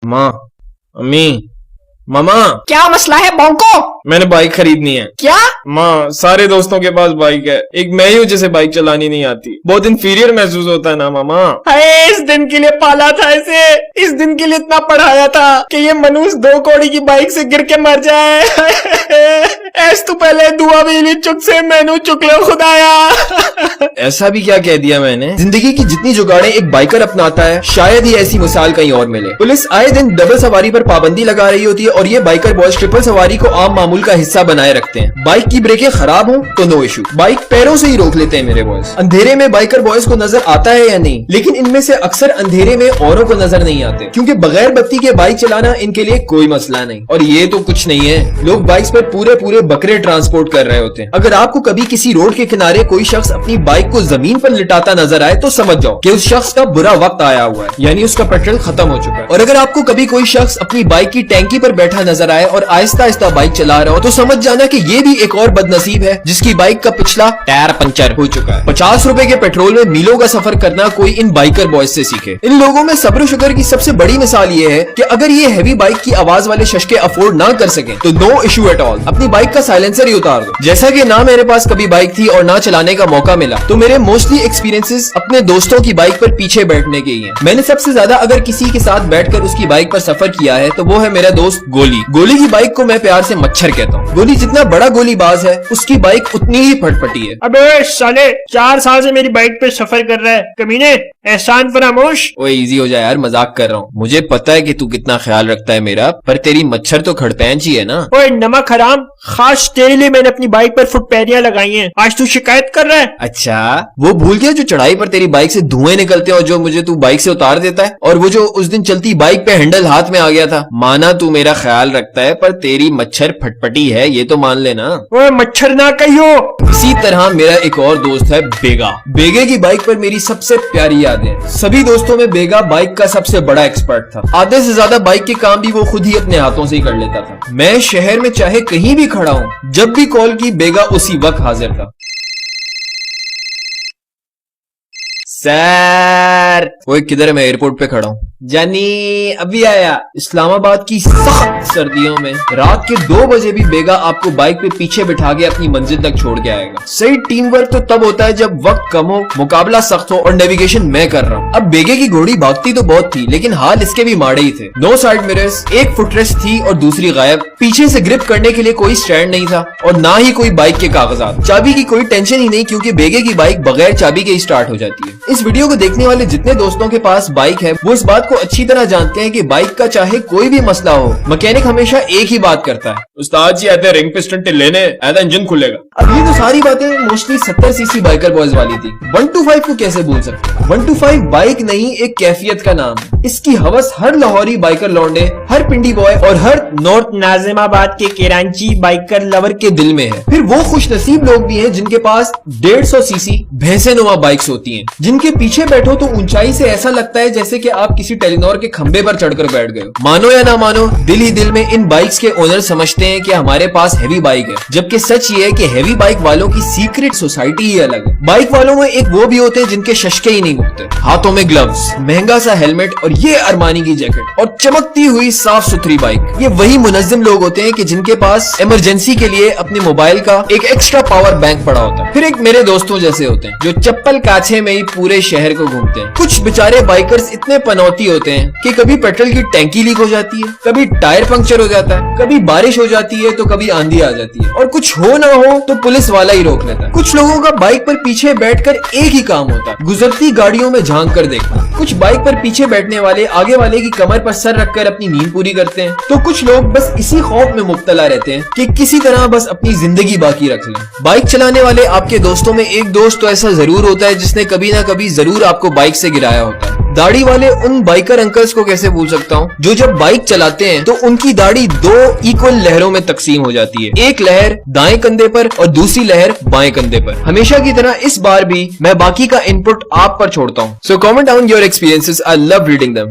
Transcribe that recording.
माँ, अम्मी, मामा, क्या मसला है बॉन्को? मैंने बाइक खरीदनी है। क्या? माँ, सारे दोस्तों के पास बाइक है, एक मैं ही हूँ जिसे बाइक चलानी नहीं आती। बहुत इंफीरियर महसूस होता है ना मामा। अरे इस दिन के लिए पाला था इसे, इस दिन के लिए इतना पढ़ाया था कि ये मनुष्य 2 कौड़ी की बाइक से गिर के मर जाए। ऐस तो पहले दुआ भी ली चुक से मैनू चुक लो खुदाया। ऐसा भी क्या कह दिया मैंने? जिंदगी की जितनी जुगाड़ें एक बाइकर अपनाता है, शायद ही ऐसी मिसाल कहीं और मिले। पुलिस आए दिन डबल सवारी पर पाबंदी लगा रही होती है और ये बाइकर बॉयज ट्रिपल सवारी को आम मामूल का हिस्सा बनाए रखते हैं। बाइक की ब्रेकें खराब हो तो नो इशू, बाइक पैरों से ही रोक लेते हैं मेरे बॉयज। अंधेरे में बाइकर बॉयज को नजर आता है या नहीं, लेकिन इनमें से अक्सर अंधेरे में औरों को नजर नहीं आते, क्योंकि बगैर बत्ती के बाइक चलाना इनके लिए कोई मसला नहीं। और ये तो कुछ नहीं है, लोग बाइक पर पूरे पूरे बकरे ट्रांसपोर्ट कर रहे होते हैं। अगर आपको कभी किसी रोड के किनारे कोई शख्स अपनी बाइक को जमीन पर लिटाता नजर आए तो समझ जाओ कि उस शख्स का बुरा वक्त आया हुआ है, यानी उसका पेट्रोल खत्म हो चुका है। और अगर आपको कभी कोई शख्स अपनी बाइक की टैंकी पर बैठा नजर आए और आहिस्ता आहिस्ता बाइक चला रहा हो तो समझ जाना कि ये भी एक और बदनसीब है जिसकी बाइक का पिछला टायर पंचर हो चुका है। 50 रुपए के पेट्रोल में मीलों का सफर करना कोई इन बाइकर बॉयज से सीखे। इन लोगों में सब्र शुगर की सबसे बड़ी मिसाल ये है कि अगर ये हैवी बाइक की आवाज वाले शशके अफोर्ड ना कर सके तो नो इशू एट ऑल, अपनी बाइक का साइलेंसर ही उतार दो। जैसा कि ना मेरे पास कभी बाइक थी और ना चलाने का मौका मिला, तो मेरे मोस्टली एक्सपीरियंसेस अपने दोस्तों की बाइक पर पीछे बैठने के ही हैं। मैंने सबसे ज्यादा अगर किसी के साथ बैठकर उसकी बाइक पर सफर किया है तो वो है मेरा दोस्त गोली। गोली की बाइक को मैं प्यार से मच्छर कहता हूँ। गोली जितना बड़ा गोलीबाज है उसकी बाइक उतनी ही फटफटी है। अबे साले 4 साल से मेरी बाइक पे सफर कर रहा है, कमीने एहसान फरामोश। ओए इजी हो जाए यार, मजाक कर रहा हूँ। मुझे पता है कि तू कितना ख्याल रखता है मेरा, पर तेरी मच्छर तो खड़पैंच ही है ना। ओए नमक हराम, खास तेरे लिए मैंने अपनी बाइक पर फुटपैरियां लगाई हैं, आज तू शिकायत कर रहा है? अच्छा, वो भूल गया जो चढ़ाई पर तेरी बाइक से धुएं निकलते हैं और जो मुझे तू बाइक से उतार देता है, और वो जो उस दिन चलती बाइक पे हैंडल हाथ में आ गया था। माना तू मेरा ख्याल रखता है पर तेरी मच्छर फटफटी है, ये तो मान लेना। ओए मच्छर ना कहियो। इसी तरह मेरा एक और दोस्त है बेगा। बेगे की बाइक पर मेरी सबसे प्यारी यादें। सभी दोस्तों में बेगा बाइक का सबसे बड़ा एक्सपर्ट था। आधे से ज्यादा बाइक के काम भी वो खुद ही अपने हाथों से ही कर लेता था। मैं शहर में चाहे कहीं भी खड़ा हूँ, जब भी कॉल की बेगा उसी वक्त हाजिर था। सर, वो किधर है? मैं एयरपोर्ट पे खड़ा हूँ। जानी अभी आया। इस्लामाबाद की सख्त सर्दियों में रात के 2 बजे भी बेगा आपको बाइक पे पीछे बिठा के अपनी मंजिल तक छोड़ के आएगा। सही टीम वर्क तो तब होता है जब वक्त कम हो, मुकाबला सख्त हो और नेविगेशन मैं कर रहा हूँ। अब बेगे की घोड़ी भागती तो बहुत थी, लेकिन हाल इसके भी माड़े ही थे। 2 साइड मिरर्स, एक फुटरेस्ट थी और दूसरी गायब। पीछे से ग्रिप करने के लिए कोई स्टैंड नहीं था और ना ही कोई बाइक के कागजात। चाबी की कोई टेंशन ही नहीं, क्योंकि बेगे की बाइक बगैर चाबी के ही स्टार्ट हो जाती है। इस वीडियो को देखने वाले जितने दोस्तों के पास बाइक है वो इस बात को अच्छी तरह जानते हैं कि बाइक का चाहे कोई भी मसला हो, मैकेनिक हमेशा एक ही बात करता है, उस्ताद जी आते रिंग पिस्टन लेने आधा इंजन खुलेगा। अब ये तो सारी बातें मोस्टली 70 सीसी बाइकर बॉयज वाली थी। 125 को कैसे भूल सकते? 125 बाइक नहीं, एक कैफियत का नाम। इसकी हवस हर लाहौरी बाइकर लौंडे, हर पिंडी बॉय और हर नॉर्थ नाजिमाबाद के केरांची बाइकर लवर के दिल में है। फिर वो खुशनसीब लोग भी हैं जिनके पास 150 सीसी भैंसेनुमा बाइक्स होती हैं, जिनके पीछे बैठो तो ऊंचाई से ऐसा लगता है जैसे कि आप किसी टेलीनॉर के खंबे पर चढ़कर बैठ गए। मानो या ना मानो, दिल ही दिल में इन बाइक्स के ओनर समझते हैं कि हमारे पास हैवी बाइक है, जबकि सच ये है कि हैवी बाइक वालों की सीक्रेट सोसाइटी ही अलग है। बाइक वालों में एक वो भी होते हैं जिनके शशके ही नहीं मुकते, हाथों में ग्लव्स, महंगा सा हेलमेट और ये अरमानी की जैकेट और चमकती हुई साफ सुथरी बाइक। ये वही मुनज्जिम लोग होते हैं कि जिनके पास इमरजेंसी के लिए अपने मोबाइल का एक एक्स्ट्रा पावर बैंक पड़ा होता है। फिर एक मेरे दोस्तों जैसे होते हैं जो चप्पल काछे में ही पूरे शहर को घूमते हैं। कुछ बेचारे बाइकर्स इतने पनौती होते हैं कि कभी पेट्रोल की टैंकी लीक हो जाती है, कभी टायर पंक्चर हो जाता है, कभी बारिश हो जाती है तो कभी आंधी आ जाती है, और कुछ हो ना हो तो पुलिस वाला ही रोक लेता है। कुछ लोगों का बाइक पर पीछे बैठकर एक ही काम होता है, गुजरती गाड़ियों में झांक कर देखना। कुछ बाइक पर पीछे बैठने वाले आगे वाले की कमर पर सर रखकर अपनी नींद पूरी करते हैं, तो कुछ लोग बस इसी खौफ में मुब्तला रहते हैं कि किसी तरह बस अपनी जिंदगी बाकी रख लें। बाइक चलाने वाले आपके दोस्तों में एक दोस्त तो ऐसा जरूर होता है जिसने कभी ना कभी जरूर आपको बाइक से गिराया होता है। दाढ़ी वाले उन बाइकर अंकल्स को कैसे भूल सकता हूँ जो जब बाइक चलाते हैं तो उनकी दाढ़ी 2 इक्वल लहरों में तकसीम हो जाती है, एक लहर दाएं कंधे पर और दूसरी लहर बाएं कंधे पर। हमेशा की तरह इस बार भी मैं बाकी का इनपुट आप पर छोड़ता हूँ। So comment down your experiences, I love reading them.